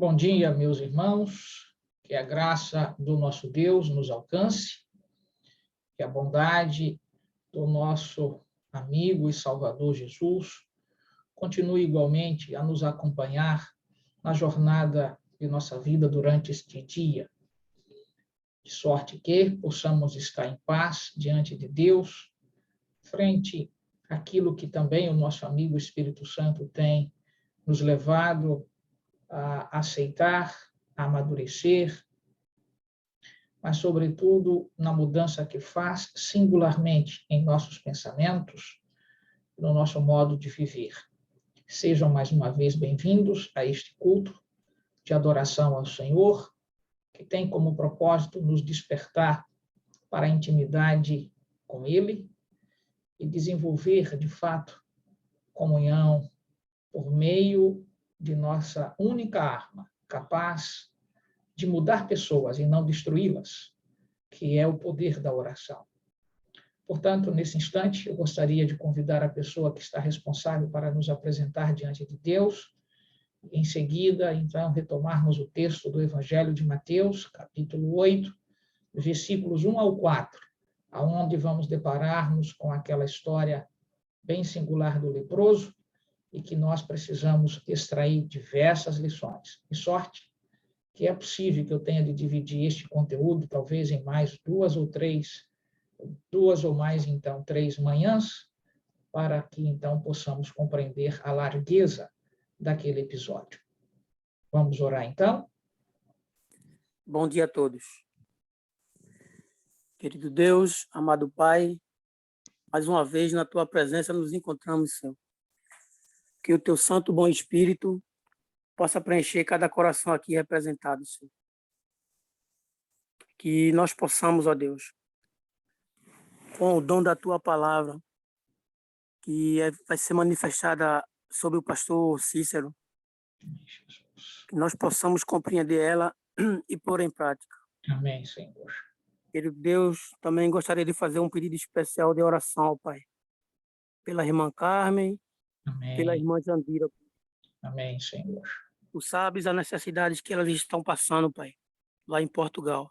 Bom dia, meus irmãos, que a graça do nosso Deus nos alcance, que a bondade do nosso amigo e Salvador Jesus continue igualmente a nos acompanhar na jornada de nossa vida durante este dia, de sorte que possamos estar em paz diante de Deus, frente àquilo que também o nosso amigo Espírito Santo tem nos levado a aceitar, a amadurecer, mas, sobretudo, na mudança que faz singularmente em nossos pensamentos, no nosso modo de viver. Sejam mais uma vez bem-vindos a este culto de adoração ao Senhor, que tem como propósito nos despertar para a intimidade com Ele e desenvolver, de fato, comunhão por meio de nossa única arma, capaz de mudar pessoas e não destruí-las, que é o poder da oração. Portanto, nesse instante, eu gostaria de convidar a pessoa que está responsável para nos apresentar diante de Deus. Em seguida, então, retomarmos o texto do Evangelho de Mateus, capítulo 8, versículos 1 ao 4, aonde vamos deparar-nos com aquela história bem singular do leproso e que nós precisamos extrair diversas lições. De sorte que é possível que eu tenha de dividir este conteúdo, talvez em mais duas ou mais, então, 3 manhãs, para que, então, possamos compreender a largueza daquele episódio. Vamos orar, então? Bom dia a todos. Querido Deus, amado Pai, mais uma vez na Tua presença nos encontramos, Senhor. Que o Teu Santo Bom Espírito possa preencher cada coração aqui representado, Senhor. Que nós possamos, ó Deus, com o dom da Tua palavra, que vai ser manifestada sobre o pastor Cícero, que nós possamos compreender ela e pôr em prática. Amém, Senhor. Querido Deus, também gostaria de fazer um pedido especial de oração ao Pai, pela irmã Carmen, Amém. Pela irmã Jandira. Amém, Senhor. Tu sabes as necessidades que elas estão passando, Pai, lá em Portugal.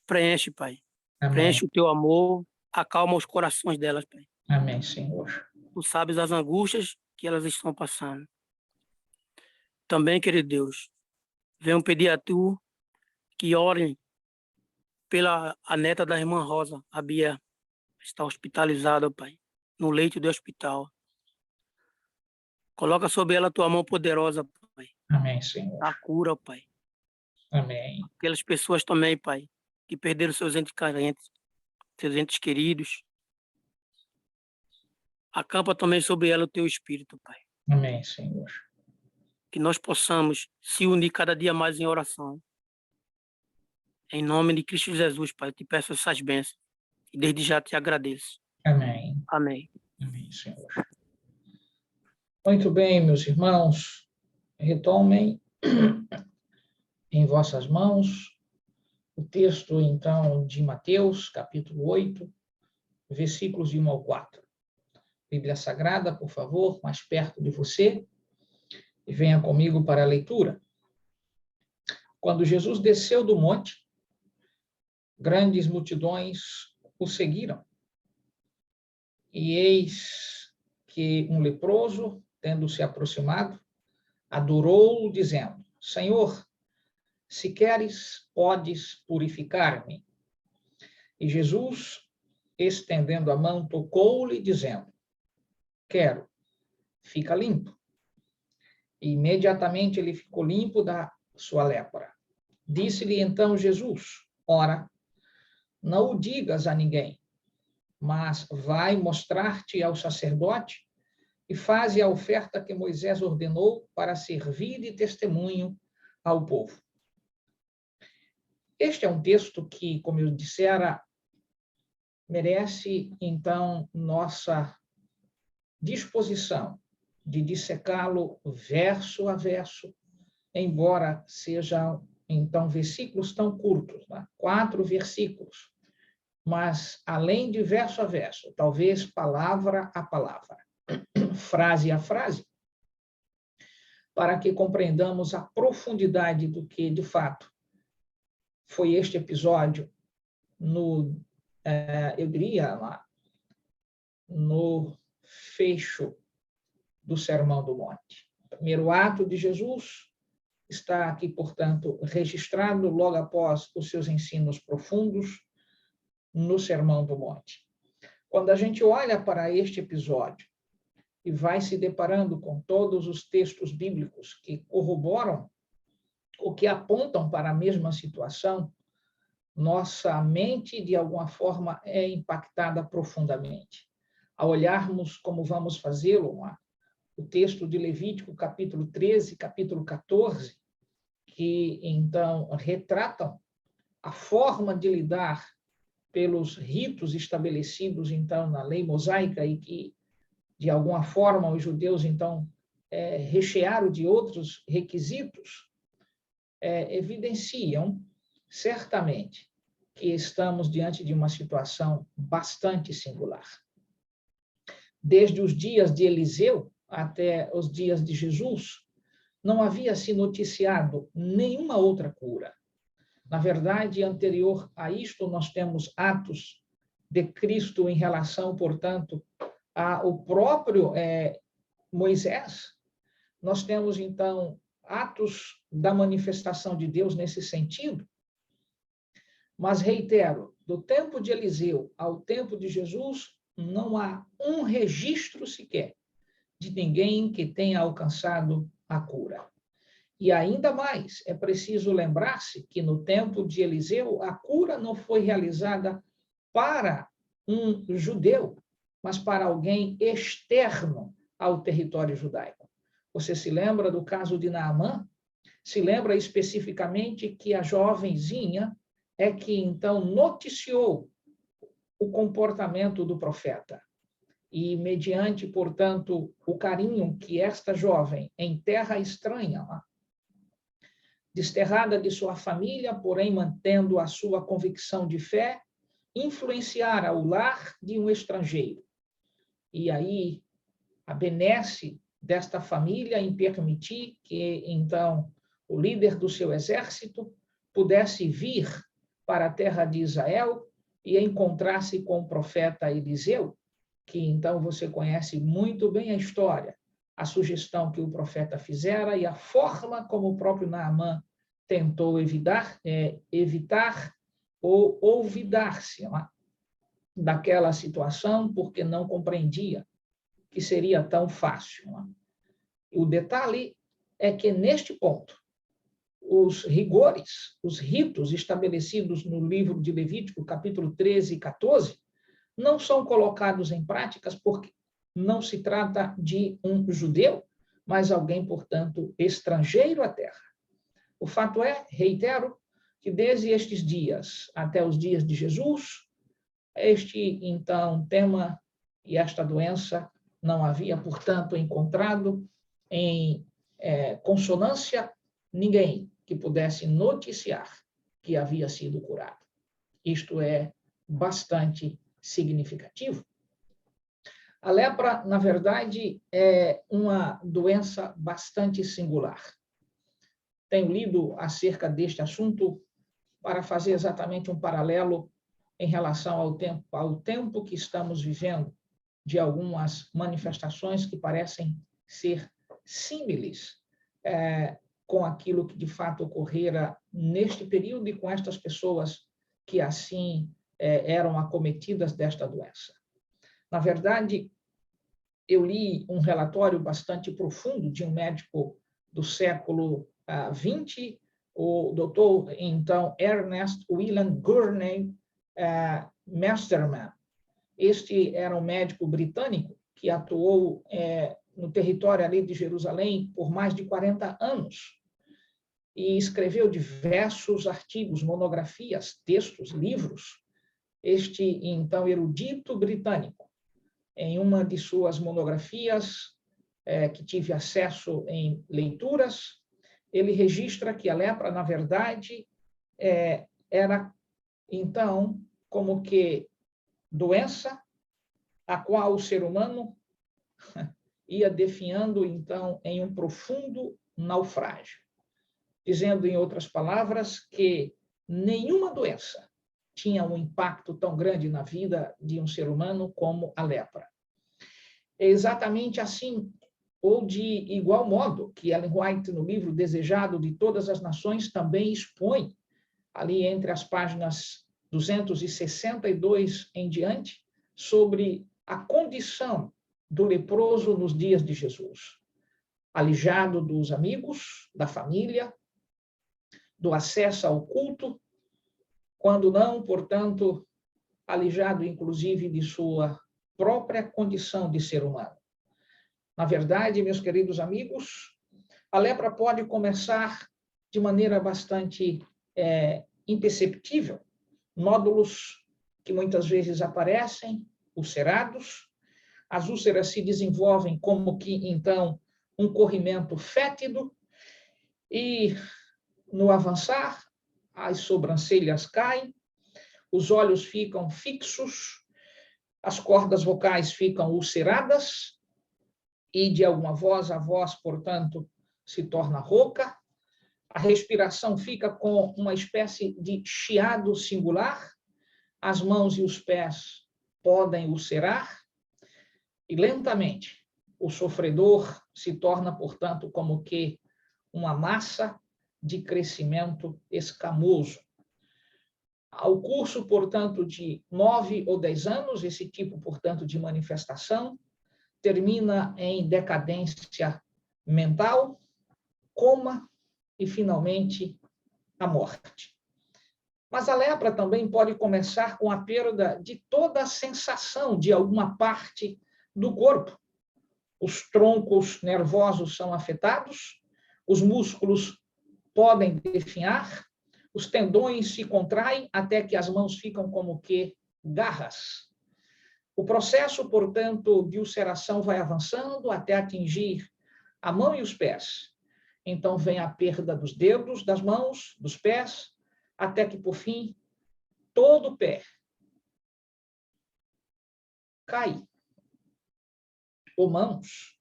Preenche, Pai. Amém. Preenche o Teu amor, acalma os corações delas, Pai. Amém, Senhor. Tu sabes as angústias que elas estão passando. Também, querido Deus, venho pedir a Tu que orem pela a neta da irmã Rosa, a Bia, está hospitalizada, Pai, no leito do hospital. Coloca sobre ela a Tua mão poderosa, Pai. Amém, Senhor. A cura, Pai. Amém. Aquelas pessoas também, Pai, que perderam seus entes carentes, seus entes queridos. Acampa também sobre ela o Teu Espírito, Pai. Amém, Senhor. Que nós possamos se unir cada dia mais em oração. Em nome de Cristo Jesus, Pai, eu te peço essas bênçãos. E desde já te agradeço. Amém. Amém. Amém, Senhor. Muito bem, meus irmãos, retomem em vossas mãos o texto, então, de Mateus, capítulo 8, versículos de 1 ao 4. Bíblia Sagrada, por favor, mais perto de você, e venha comigo para a leitura. Quando Jesus desceu do monte, grandes multidões o seguiram. E eis que um leproso, tendo se aproximado, adorou-o, dizendo: Senhor, se queres, podes purificar-me. E Jesus, estendendo a mão, tocou-lhe, dizendo: Quero, fica limpo. E imediatamente ele ficou limpo da sua lepra. Disse-lhe então Jesus: Ora, não o digas a ninguém, mas vai mostrar-te ao sacerdote e faze a oferta que Moisés ordenou para servir de testemunho ao povo. Este é um texto que, como eu dissera, merece, então, nossa disposição de dissecá-lo verso a verso, embora sejam, então, versículos tão curtos, né? 4 versículos, mas, além de verso a verso, talvez palavra a palavra, frase a frase, para que compreendamos a profundidade do que, de fato, foi este episódio eu diria, no fecho do Sermão do Monte. O primeiro ato de Jesus está aqui, portanto, registrado logo após os seus ensinos profundos no Sermão do Monte. Quando a gente olha para este episódio e vai se deparando com todos os textos bíblicos que corroboram ou que apontam para a mesma situação, nossa mente, de alguma forma, é impactada profundamente. Ao olharmos como vamos fazê-lo, o texto de Levítico, capítulo 13, capítulo 14, que, então, retratam a forma de lidar pelos ritos estabelecidos, então, na lei mosaica e que, de alguma forma, os judeus, então, rechearam de outros requisitos, evidenciam, certamente, que estamos diante de uma situação bastante singular. Desde os dias de Eliseu até os dias de Jesus, não havia se noticiado nenhuma outra cura. Na verdade, anterior a isto, nós temos atos de Cristo em relação, portanto, ao próprio Moisés. Nós temos, então, atos da manifestação de Deus nesse sentido. Mas, reitero, do tempo de Eliseu ao tempo de Jesus, não há um registro sequer de ninguém que tenha alcançado a cura. E ainda mais, é preciso lembrar-se que no tempo de Eliseu, a cura não foi realizada para um judeu, mas para alguém externo ao território judaico. Você se lembra do caso de Naamã? Se lembra especificamente que a jovenzinha é que então noticiou o comportamento do profeta. E, mediante, portanto, o carinho que esta jovem, em terra estranha, desterrada de sua família, porém mantendo a sua convicção de fé, influenciara o lar de um estrangeiro. E aí, a benesse desta família em permitir que, então, o líder do seu exército pudesse vir para a terra de Israel e encontrar-se com o profeta Eliseu, que então você conhece muito bem a história, a sugestão que o profeta fizera e a forma como o próprio Naamã tentou evitar ou olvidar-se daquela situação, porque não compreendia que seria tão fácil. O detalhe é que, neste ponto, os rigores, os ritos estabelecidos no livro de Levítico, capítulo 13 e 14, não são colocados em práticas porque não se trata de um judeu, mas alguém, portanto, estrangeiro à terra. O fato é, reitero, que desde estes dias até os dias de Jesus, este, então, tema e esta doença não havia, portanto, encontrado em consonância ninguém que pudesse noticiar que havia sido curado. Isto é bastante significativo. A lepra, na verdade, é uma doença bastante singular. Tenho lido acerca deste assunto para fazer exatamente um paralelo em relação ao tempo que estamos vivendo, de algumas manifestações que parecem ser símiles com aquilo que de fato ocorrera neste período e com estas pessoas que assim eram acometidas desta doença. Na verdade, eu li um relatório bastante profundo de um médico do século XX, o doutor, então, Ernest William Gurney Masterman. Este era um médico britânico que atuou no território ali de Jerusalém por mais de 40 anos e escreveu diversos artigos, monografias, textos, livros. Este, então, erudito britânico, em uma de suas monografias, que tive acesso em leituras, ele registra que a lepra, na verdade, era, então, como que doença a qual o ser humano ia definhando, então, em um profundo naufrágio. Dizendo, em outras palavras, que nenhuma doença tinha um impacto tão grande na vida de um ser humano como a lepra. É exatamente assim, ou de igual modo, que Ellen White, no livro Desejado de Todas as Nações, também expõe, ali entre as páginas 262 em diante, sobre a condição do leproso nos dias de Jesus. Alijado dos amigos, da família, do acesso ao culto, quando não, portanto, alijado inclusive de sua própria condição de ser humano. Na verdade, meus queridos amigos, a lepra pode começar de maneira bastante imperceptível, nódulos que muitas vezes aparecem, ulcerados, as úlceras se desenvolvem como que, então, um corrimento fétido, e, no avançar, as sobrancelhas caem, os olhos ficam fixos, as cordas vocais ficam ulceradas, e de alguma voz, a voz, portanto, se torna rouca, a respiração fica com uma espécie de chiado singular, as mãos e os pés podem ulcerar, e lentamente o sofredor se torna, portanto, como que uma massa de crescimento escamoso. Ao curso, portanto, de 9 ou 10 anos, esse tipo, portanto, de manifestação termina em decadência mental, coma e, finalmente, a morte. Mas a lepra também pode começar com a perda de toda a sensação de alguma parte do corpo. Os troncos nervosos são afetados, os músculos podem definhar, os tendões se contraem até que as mãos ficam como que garras. O processo, portanto, de ulceração vai avançando até atingir a mão e os pés. Então vem a perda dos dedos, das mãos, dos pés, até que, por fim, todo o pé cai. Ou mãos.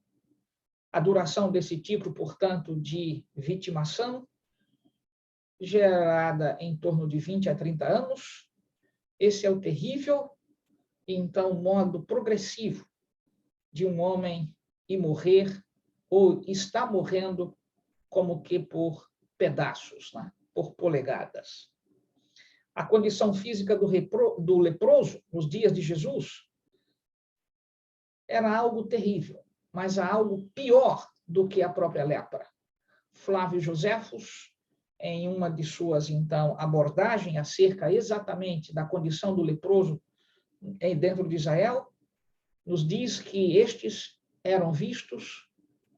A duração desse tipo, portanto, de vitimação, gerada em torno de 20 a 30 anos. Esse é o terrível, então, modo progressivo de um homem ir morrer, ou está morrendo, como que por pedaços, né? Por polegadas. A condição física do leproso, nos dias de Jesus, era algo terrível, mas há algo pior do que a própria lepra. Flávio Joséfos, em uma de suas, então, abordagens acerca exatamente da condição do leproso dentro de Israel, nos diz que estes eram vistos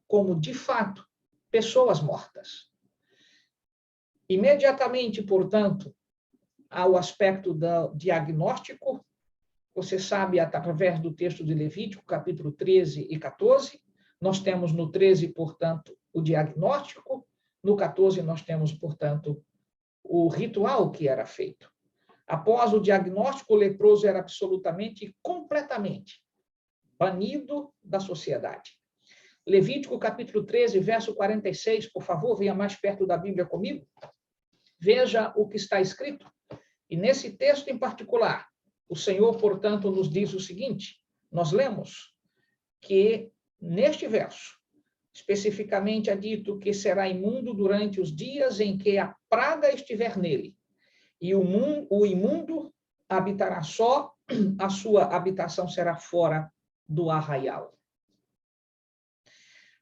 como, de fato, pessoas mortas. Imediatamente, portanto, ao aspecto do diagnóstico, você sabe, através do texto de Levítico, capítulo 13 e 14, nós temos no 13, portanto, o diagnóstico, no 14 nós temos, portanto, o ritual que era feito. Após o diagnóstico, o leproso era absolutamente e completamente banido da sociedade. Levítico, capítulo 13, verso 46, por favor, venha mais perto da Bíblia comigo. Veja o que está escrito. E nesse texto em particular, o Senhor, portanto, nos diz o seguinte, nós lemos que, neste verso, especificamente é dito que será imundo durante os dias em que a praga estiver nele, e o imundo habitará só, a sua habitação será fora do arraial.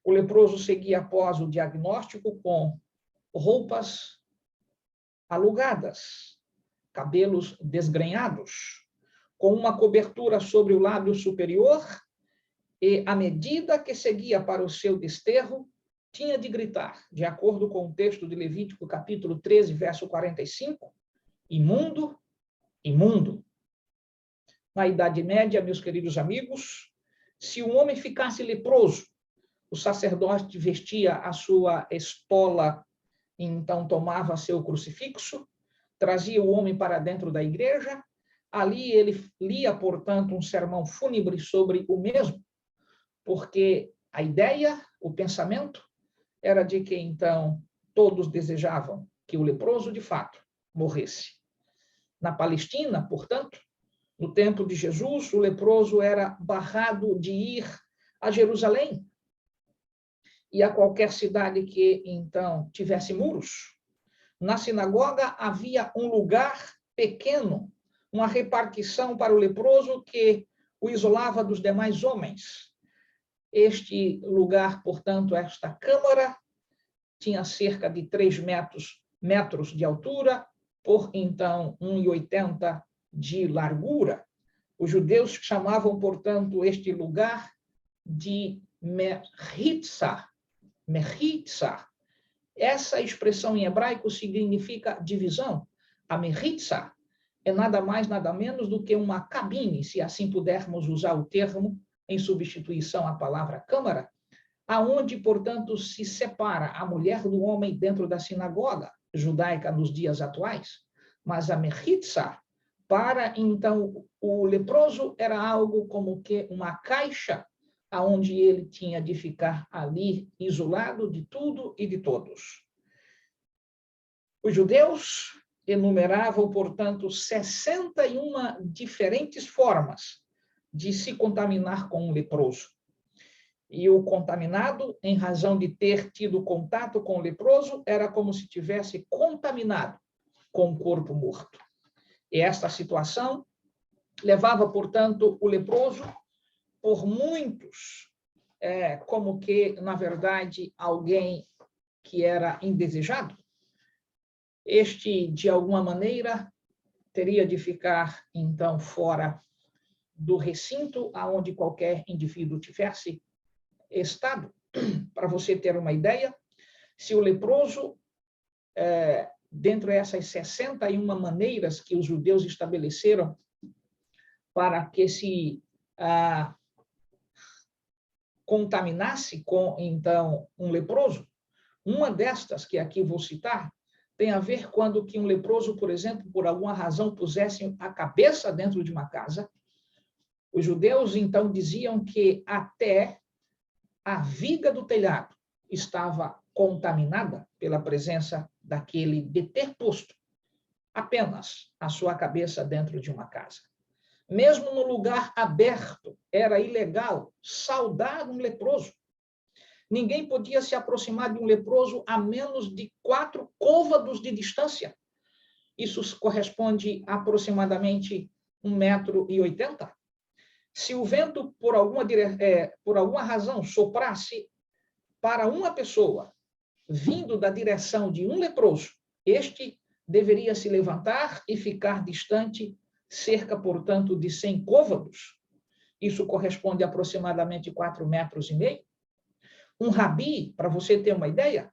O leproso seguia após o diagnóstico com roupas alugadas, cabelos desgrenhados, com uma cobertura sobre o lábio superior, e, à medida que seguia para o seu desterro, tinha de gritar, de acordo com o texto de Levítico, capítulo 13, verso 45, imundo, imundo. Na Idade Média, meus queridos amigos, se um homem ficasse leproso, o sacerdote vestia a sua estola, então tomava seu crucifixo, trazia o homem para dentro da igreja, ali ele lia, portanto, um sermão fúnebre sobre o mesmo, porque a ideia, o pensamento, era de que, então, todos desejavam que o leproso, de fato, morresse. Na Palestina, portanto, no tempo de Jesus, o leproso era barrado de ir a Jerusalém e a qualquer cidade que, então, tivesse muros. Na sinagoga havia um lugar pequeno, uma repartição para o leproso que o isolava dos demais homens. Este lugar, portanto, esta câmara, tinha cerca de 3 metros de altura, por, então, 1,80 de largura. Os judeus chamavam, portanto, este lugar de Mechitza. Mechitza. Essa expressão em hebraico significa divisão. A Mechitza é nada mais, nada menos do que uma cabine, se assim pudermos usar o termo, em substituição à palavra câmara, aonde, portanto, se separa a mulher do homem dentro da sinagoga judaica nos dias atuais. Mas a Mechitza, para, então, o leproso, era algo como que uma caixa aonde ele tinha de ficar ali, isolado de tudo e de todos. Os judeus enumeravam, portanto, 61 diferentes formas de se contaminar com um leproso. E o contaminado, em razão de ter tido contato com o leproso, era como se tivesse contaminado com o corpo morto. E esta situação levava, portanto, o leproso, por muitos, como que, na verdade, alguém que era indesejado. Este, de alguma maneira, teria de ficar, então, fora do recinto aonde qualquer indivíduo tivesse estado. Para você ter uma ideia, se o leproso, dentro dessas 61 maneiras que os judeus estabeleceram para que se contaminasse com, então, um leproso, uma destas, que aqui vou citar, tem a ver quando que um leproso, por exemplo, por alguma razão, pusesse a cabeça dentro de uma casa. Os judeus, então, diziam que até a viga do telhado estava contaminada pela presença daquele de ter posto apenas a sua cabeça dentro de uma casa. Mesmo no lugar aberto, era ilegal saudar um leproso. Ninguém podia se aproximar de um leproso a menos de 4 côvados de distância. Isso corresponde a aproximadamente 1,80 m. Se o vento, por alguma razão, soprasse para uma pessoa, vindo da direção de um leproso, este deveria se levantar e ficar distante cerca, portanto, de 100 côvados. Isso corresponde a aproximadamente 4,5 metros. Um rabi, para você ter uma ideia,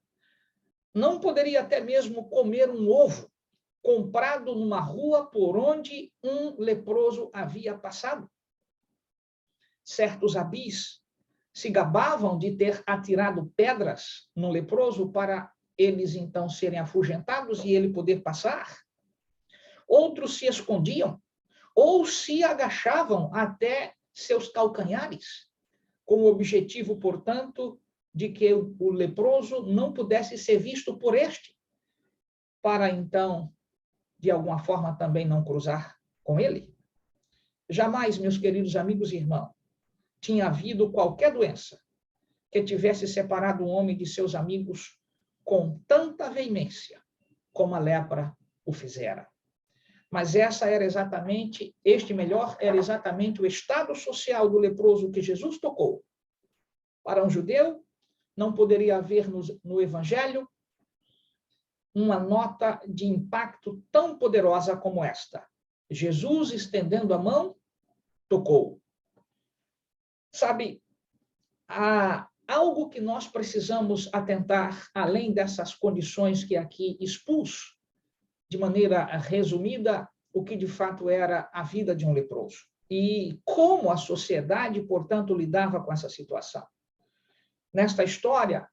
não poderia até mesmo comer um ovo comprado numa rua por onde um leproso havia passado. Certos rabis se gabavam de ter atirado pedras no leproso para eles, então, serem afugentados e ele poder passar. Outros se escondiam ou se agachavam até seus calcanhares, com o objetivo, portanto, de que o leproso não pudesse ser visto por este, para, então, de alguma forma, também não cruzar com ele. Jamais, meus queridos amigos e irmãos, tinha havido qualquer doença que tivesse separado um homem de seus amigos com tanta veemência como a lepra o fizera. Mas era exatamente o estado social do leproso que Jesus tocou. Para um judeu, não poderia haver no Evangelho uma nota de impacto tão poderosa como esta. Jesus, estendendo a mão, tocou. Sabe, há algo que nós precisamos atentar, além dessas condições que aqui expus, de maneira resumida, o que de fato era a vida de um leproso. E como a sociedade, portanto, lidava com essa situação. Nesta história,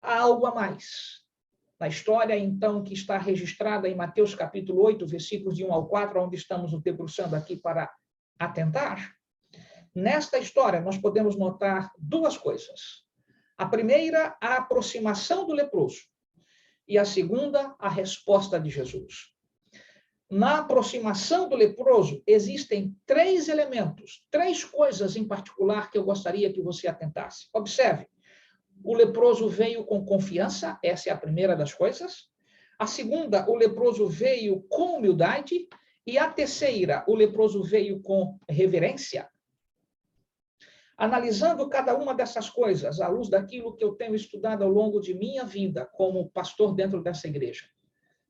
há algo a mais. Na história, então, que está registrada em Mateus capítulo 8, versículos de 1 ao 4, onde estamos nos debruçando aqui para atentar, nesta história nós podemos notar 2 coisas. A primeira, a aproximação do leproso. E a segunda, a resposta de Jesus. Na aproximação do leproso, existem 3 elementos, 3 coisas em particular que eu gostaria que você atentasse. Observe, o leproso veio com confiança, essa é a primeira das coisas. A segunda, o leproso veio com humildade. E a terceira, o leproso veio com reverência. Analisando cada uma dessas coisas, à luz daquilo que eu tenho estudado ao longo de minha vida como pastor dentro dessa igreja,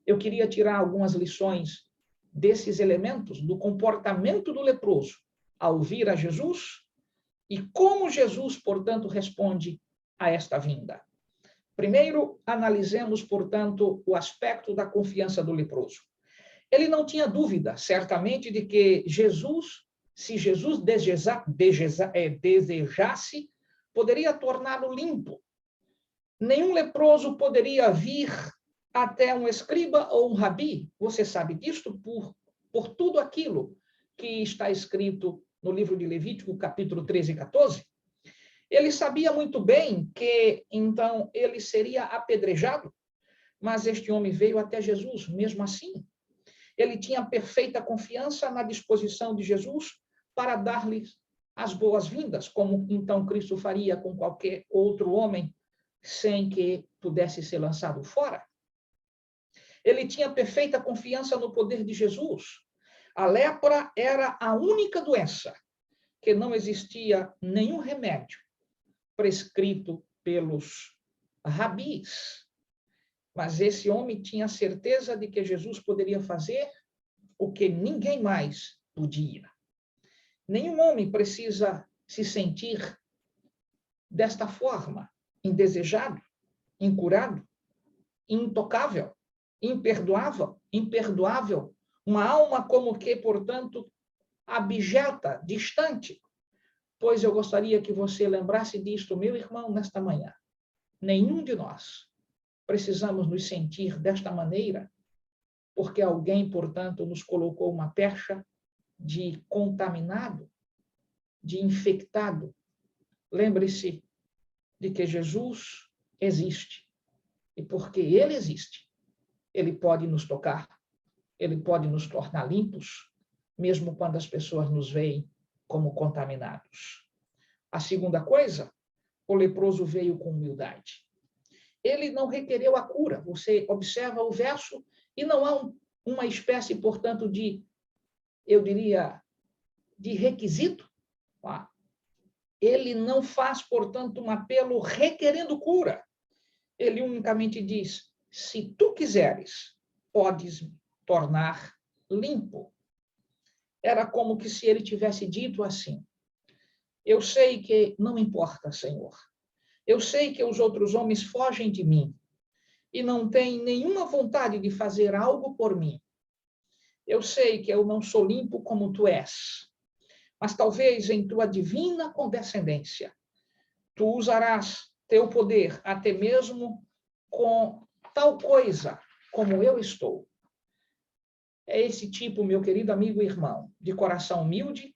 eu queria tirar algumas lições desses elementos do comportamento do leproso ao vir a Jesus e como Jesus, portanto, responde a esta vinda. Primeiro, analisemos, portanto, o aspecto da confiança do leproso. Ele não tinha dúvida, certamente, de que Jesus, se Jesus desejasse, poderia torná-lo limpo. Nenhum leproso poderia vir até um escriba ou um rabi. Você sabe disto por tudo aquilo que está escrito no livro de Levítico, capítulo 13 e 14. Ele sabia muito bem que, então, ele seria apedrejado, mas este homem veio até Jesus, mesmo assim. Ele tinha perfeita confiança na disposição de Jesus para dar-lhe as boas-vindas, como então Cristo faria com qualquer outro homem, sem que pudesse ser lançado fora. Ele tinha perfeita confiança no poder de Jesus. A lepra era a única doença que não existia nenhum remédio prescrito pelos rabis. Mas esse homem tinha certeza de que Jesus poderia fazer o que ninguém mais podia. Nenhum homem precisa se sentir desta forma, indesejado, incurado, intocável, imperdoável, uma alma como que, portanto, abjeta, distante. Pois eu gostaria que você lembrasse disto, meu irmão, nesta manhã. Nenhum de nós precisamos nos sentir desta maneira, porque alguém, portanto, nos colocou uma pecha de contaminado, de infectado. Lembre-se de que Jesus existe. E porque ele existe, ele pode nos tocar, ele pode nos tornar limpos, mesmo quando as pessoas nos veem como contaminados. A segunda coisa, o leproso veio com humildade. Ele não requereu a cura. Você observa o verso e não há uma espécie, portanto, eu diria, de requisito. Ele não faz, portanto, um apelo requerendo cura. Ele unicamente diz, se tu quiseres, podes me tornar limpo. Era como que se ele tivesse dito assim, eu sei que não importa, Senhor. Eu sei que os outros homens fogem de mim e não têm nenhuma vontade de fazer algo por mim. Eu sei que eu não sou limpo como tu és, mas talvez em tua divina condescendência, tu usarás teu poder até mesmo com tal coisa como eu estou. É esse tipo, meu querido amigo e irmão, de coração humilde,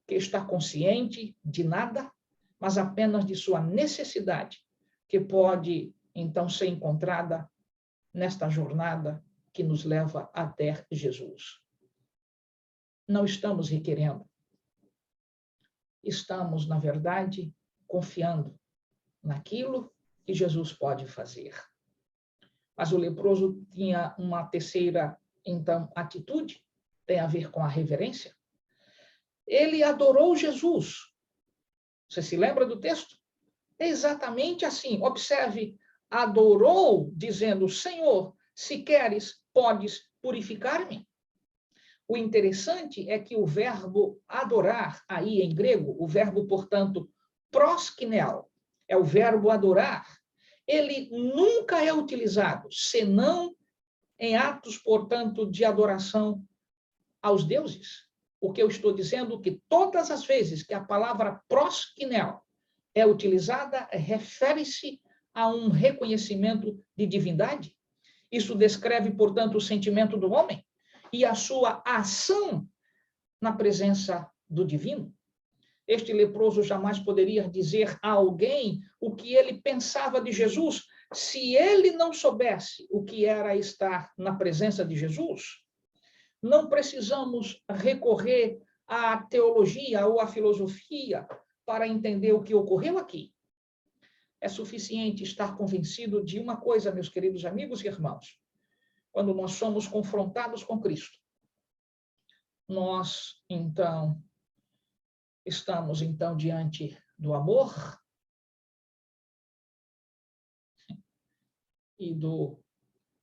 que está consciente de nada, mas apenas de sua necessidade, que pode, então, ser encontrada nesta jornada que nos leva até Jesus. Não estamos requerendo. Estamos, na verdade, confiando naquilo que Jesus pode fazer. Mas o leproso tinha uma terceira, então, atitude, tem a ver com a reverência. Ele adorou Jesus. Você se lembra do texto? É exatamente assim. Observe, adorou, dizendo, Senhor, se queres, podes purificar-me. O interessante é que o verbo adorar, aí em grego, o verbo, portanto, proskineo, é o verbo adorar. Ele nunca é utilizado, senão em atos, portanto, de adoração aos deuses. O que eu estou dizendo é que todas as vezes que a palavra proskineo é utilizada, refere-se a um reconhecimento de divindade. Isso descreve, portanto, o sentimento do homem e a sua ação na presença do divino. Este leproso jamais poderia dizer a alguém o que ele pensava de Jesus, se ele não soubesse o que era estar na presença de Jesus. Não precisamos recorrer à teologia ou à filosofia para entender o que ocorreu aqui. É suficiente estar convencido de uma coisa, meus queridos amigos e irmãos. Quando nós somos confrontados com Cristo, nós, então, estamos, então, diante do amor e do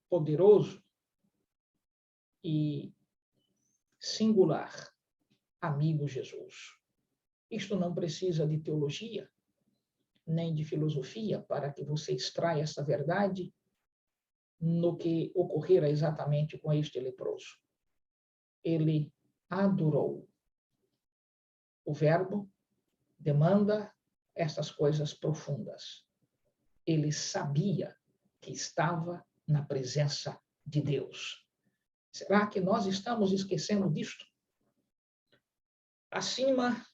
poderoso e singular amigo Jesus. Isto não precisa de teologia, nem de filosofia, para que você extraia essa verdade no que ocorrera exatamente com este leproso. Ele adorou. O verbo demanda essas coisas profundas. Ele sabia que estava na presença de Deus. Será que nós estamos esquecendo disto? Acima,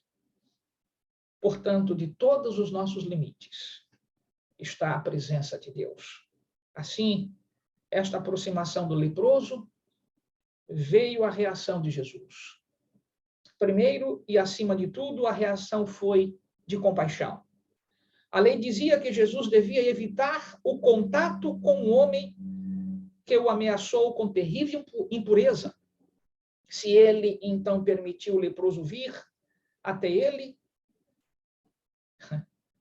portanto, de todos os nossos limites, está a presença de Deus. Assim, esta aproximação do leproso veio a reação de Jesus. Primeiro e acima de tudo, a reação foi de compaixão. A lei dizia que Jesus devia evitar o contato com um homem que o ameaçou com terrível impureza. Se ele, então, permitiu o leproso vir até ele,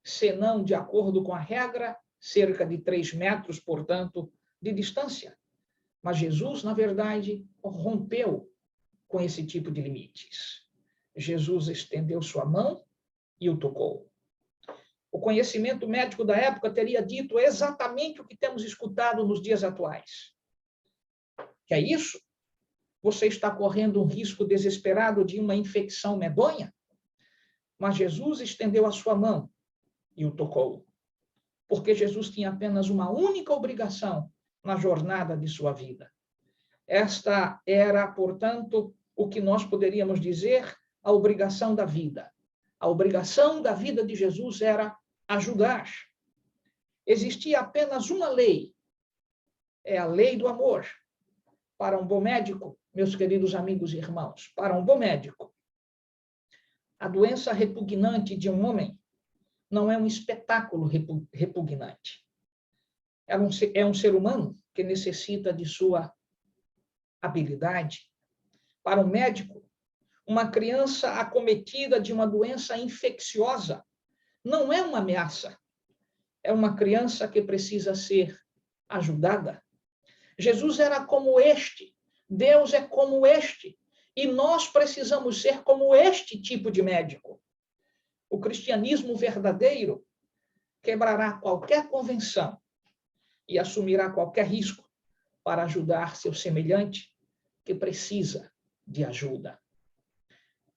senão de acordo com a regra, cerca de 3 metros, portanto, de distância. Mas Jesus, na verdade, rompeu com esse tipo de limites. Jesus estendeu sua mão e o tocou. O conhecimento médico da época teria dito exatamente o que temos escutado nos dias atuais. Que é isso? Você está correndo um risco desesperado de uma infecção medonha? Mas Jesus estendeu a sua mão e o tocou. Porque Jesus tinha apenas uma única obrigação na jornada de sua vida. Esta era, portanto, o que nós poderíamos dizer a obrigação da vida. A obrigação da vida de Jesus era ajudar. Existia apenas uma lei, é a lei do amor. Para um bom médico, meus queridos amigos e irmãos, para um bom médico, a doença repugnante de um homem não é um espetáculo repugnante. É um ser humano que necessita de sua habilidade. Para um médico, uma criança acometida de uma doença infecciosa não é uma ameaça. É uma criança que precisa ser ajudada. Jesus era como este, Deus é como este, e nós precisamos ser como este tipo de médico. O cristianismo verdadeiro quebrará qualquer convenção e assumirá qualquer risco para ajudar seu semelhante que precisa de ajuda.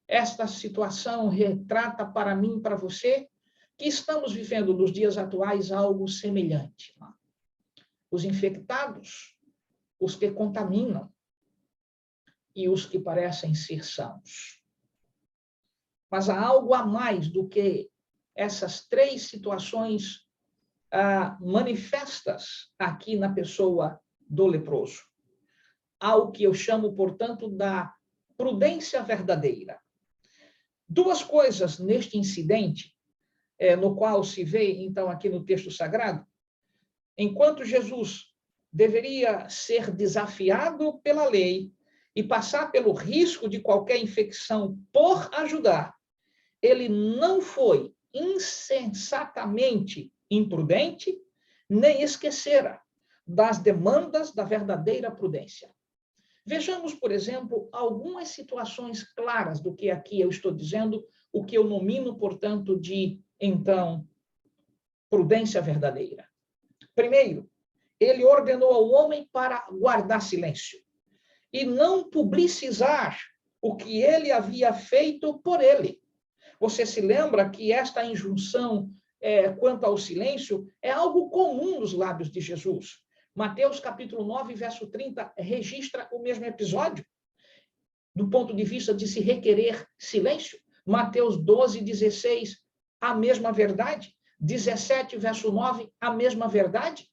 Esta situação retrata para mim e para você que estamos vivendo nos dias atuais algo semelhante. Os infectados, os que contaminam e os que parecem ser sãos. Mas há algo a mais do que essas 3 situações manifestas aqui na pessoa do leproso. Há o que eu chamo, portanto, da prudência verdadeira. 2 coisas neste incidente, no qual se vê, então, aqui no texto sagrado. Enquanto Jesus deveria ser desafiado pela lei e passar pelo risco de qualquer infecção por ajudar, ele não foi insensatamente imprudente, nem esquecera das demandas da verdadeira prudência. Vejamos, por exemplo, algumas situações claras do que aqui eu estou dizendo, o que eu nomino, portanto, de, então, prudência verdadeira. Primeiro, ele ordenou ao homem para guardar silêncio e não publicizar o que ele havia feito por ele. Você se lembra que esta injunção quanto ao silêncio é algo comum nos lábios de Jesus. Mateus capítulo 9, verso 30, registra o mesmo episódio, do ponto de vista de se requerer silêncio. Mateus 12, 16, a mesma verdade. 17, verso 9, a mesma verdade.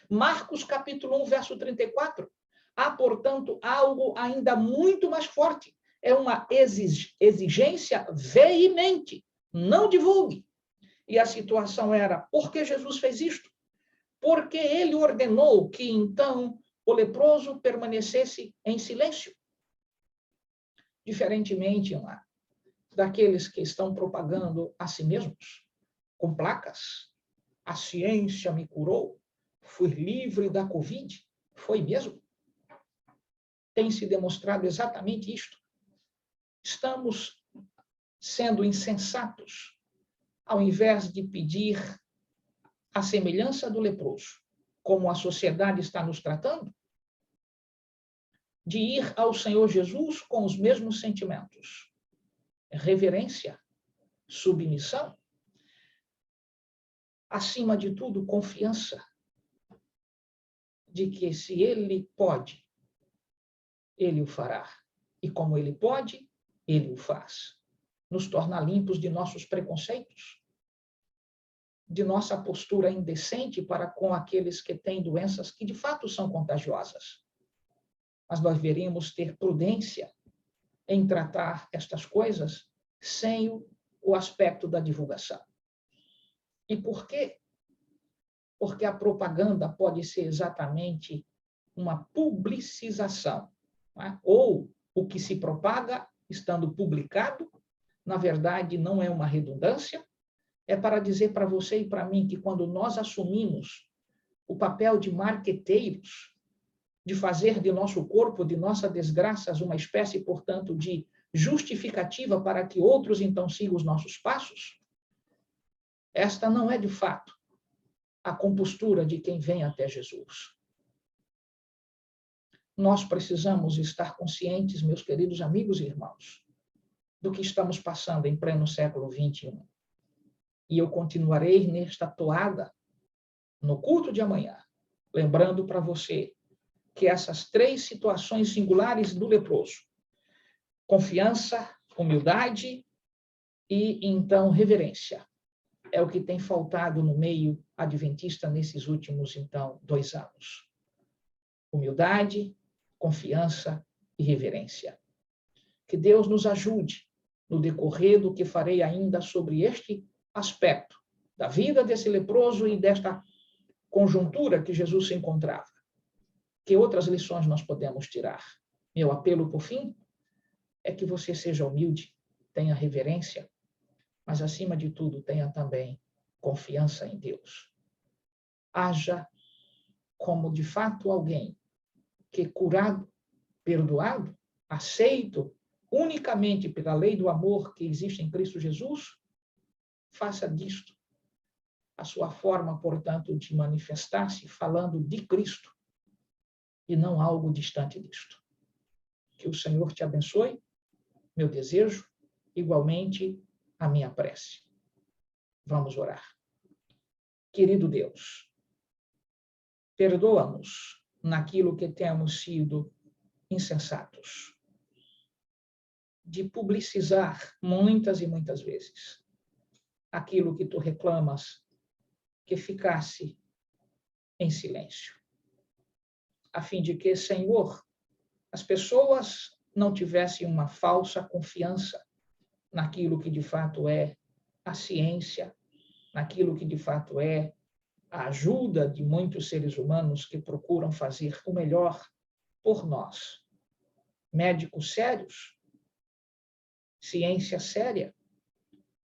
Marcos, capítulo 1, verso 34. Há, portanto, algo ainda muito mais forte. É uma exigência veemente. Não divulgue. E a situação era, por que Jesus fez isto? Porque ele ordenou que, então, o leproso permanecesse em silêncio. Diferentemente daqueles que estão propagando a si mesmos, com placas. A ciência me curou, fui livre da Covid. Foi mesmo? Tem se demonstrado exatamente isto. Estamos sendo insensatos, ao invés de pedir a semelhança do leproso, como a sociedade está nos tratando, de ir ao Senhor Jesus com os mesmos sentimentos. Reverência, submissão, acima de tudo, confiança de que se ele pode, ele o fará. E como ele pode, ele o faz. Nos torna limpos de nossos preconceitos, de nossa postura indecente para com aqueles que têm doenças que de fato são contagiosas. Mas nós deveríamos ter prudência em tratar estas coisas sem o aspecto da divulgação. E por quê? Porque a propaganda pode ser exatamente uma publicização, não é? Ou o que se propaga, estando publicado, na verdade não é uma redundância, é para dizer para você e para mim que quando nós assumimos o papel de marqueteiros, de fazer de nosso corpo, de nossas desgraças, uma espécie, portanto, de justificativa para que outros então sigam os nossos passos, esta não é, de fato, a compostura de quem vem até Jesus. Nós precisamos estar conscientes, meus queridos amigos e irmãos, do que estamos passando em pleno século XXI. E eu continuarei nesta toada, no culto de amanhã, lembrando para você que essas três situações singulares do leproso, confiança, humildade e, então, reverência, é o que tem faltado no meio adventista nesses últimos, então, 2 anos. Humildade, confiança e reverência. Que Deus nos ajude no decorrer do que farei ainda sobre este aspecto da vida desse leproso e desta conjuntura que Jesus se encontrava. Que outras lições nós podemos tirar? Meu apelo, por fim, é que você seja humilde, tenha reverência, mas, acima de tudo, tenha também confiança em Deus. Haja como, de fato, alguém que, curado, perdoado, aceito unicamente pela lei do amor que existe em Cristo Jesus, faça disto a sua forma, portanto, de manifestar-se falando de Cristo e não algo distante disto. Que o Senhor te abençoe, meu desejo, igualmente a minha prece. Vamos orar. Querido Deus, perdoa-nos naquilo que temos sido insensatos, de publicizar muitas e muitas vezes aquilo que tu reclamas que ficasse em silêncio, a fim de que, Senhor, as pessoas não tivessem uma falsa confiança naquilo que de fato é a ciência, naquilo que de fato é a ajuda de muitos seres humanos que procuram fazer o melhor por nós. Médicos sérios, ciência séria,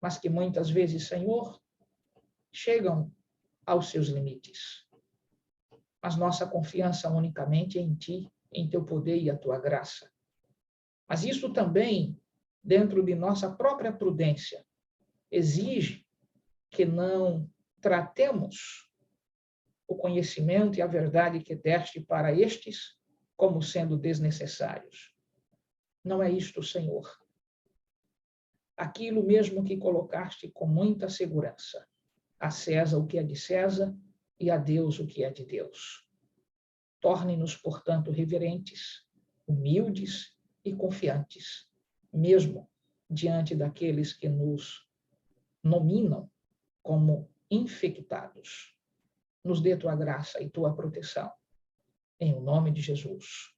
mas que muitas vezes, Senhor, chegam aos seus limites. Mas nossa confiança unicamente é em Ti, em Teu poder e a Tua graça. Mas isso também, dentro de nossa própria prudência, exige que não tratemos o conhecimento e a verdade que deste para estes como sendo desnecessários. Não é isto, Senhor. Aquilo mesmo que colocaste com muita segurança. A César o que é de César e a Deus o que é de Deus. Torne-nos, portanto, reverentes, humildes e confiantes, mesmo diante daqueles que nos nominam como infectados. Nos dê tua graça e tua proteção. Em nome de Jesus.